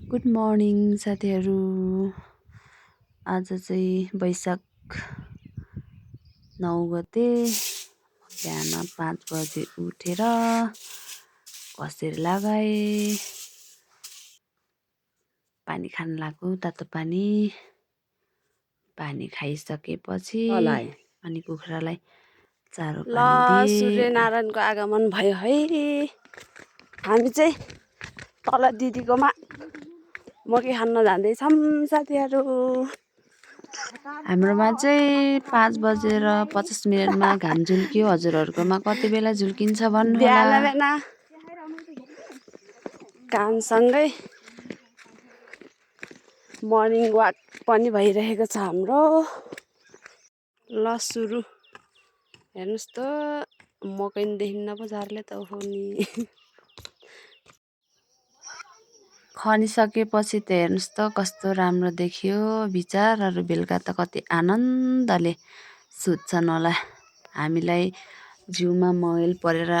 Good morning साथीहरू। आज चाहिँ वैशाख 9 गते बिहान 5 बजे उठेर कसेर लगाए। पानी खान लाग्यो, तातो पानी। पानी खाइसकेपछि अनि कुखुरालाई चारो पानी दिए। सूर्यनारायणको आगमन भयो है। हामी चाहिँ तल दिदीकोमा मकै खान जाँदैछौँ साथीहरू। हाम्रोमा चाहिँ 5 बजेर 50 मिनटमा घाम झुल्क्यो। हजुरहरूकोमा कति बेला झुल्किन्छ भन्नुहोला। बिहान बिहान कामसँगै मर्निङ वाक पनि भइरहेको छ हाम्रो। ल सुरु। हेर्नुहोस् त मकै नि देखिन्न पो झारले त हो नि। खनिसकेपछि त हेर्नुहोस् त कस्तो राम्रो देखियो। विचारहरू बेलुका त कति आनन्दले सुत्छन् होला। हामीलाई जिउमा मैल परेर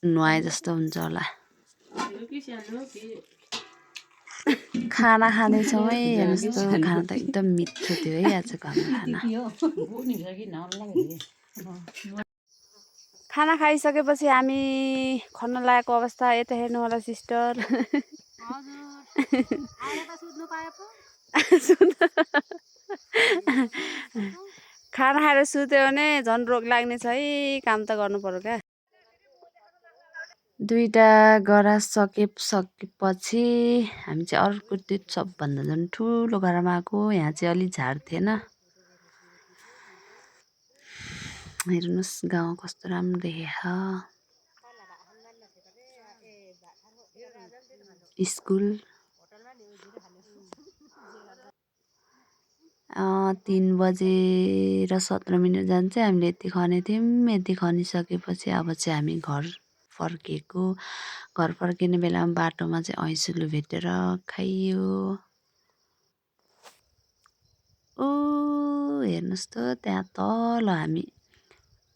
नुहाए जस्तो हुन्छ होला। खाना खाँदैछौँ है। हेर्नुहोस् त खाना त एकदम मिठो थियो है आजको हाम्रो खाना। खाना खाइसकेपछि हामी खन्न लागेको अवस्था यता हेर्नु होला सिस्टर। खाना खाएर सुत्यो भने झन् रोग लाग्ने छ है। काम त गर्नु पर्यो क्या। दुईटा गरा सकेपछि हामी चाहिँ अर्को त्यो सबभन्दा झन् ठुलो गरामा आएको। यहाँ चाहिँ अलि झार थिएन। हेर्नुहोस् गाउँ कस्तो राम्रो देखिया। स्कुल 3 बजेर 17 मिनट जान्छ। हामीले यति खनेको थियौँ। यति खनिसकेपछि अब चाहिँ हामी घर फर्केको। घर फर्किने बेलामा बाटोमा चाहिँ ऐसुलु भेटेर खाइयो। ओ हेर्नुहोस् त त्यहाँ तल हामी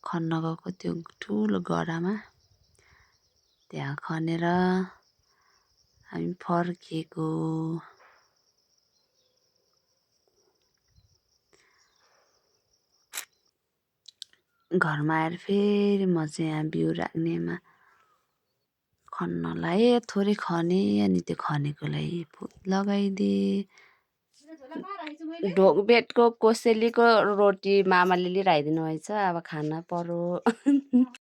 खन्न गएको त्यो ठुलो गरामा त्यहाँ खनेर हामी फर्किएको। घरमा आएर फेरि म चाहिँ यहाँ बिउ राख्नेमा खन्न लगाएँ। थोरै खने अनि त्यो खनेकोलाई लगाइदिएँ। ढोकबेटको कोसेलीको रोटी मामाले लिएर आइदिनु भएछ। अब खान पर्यो।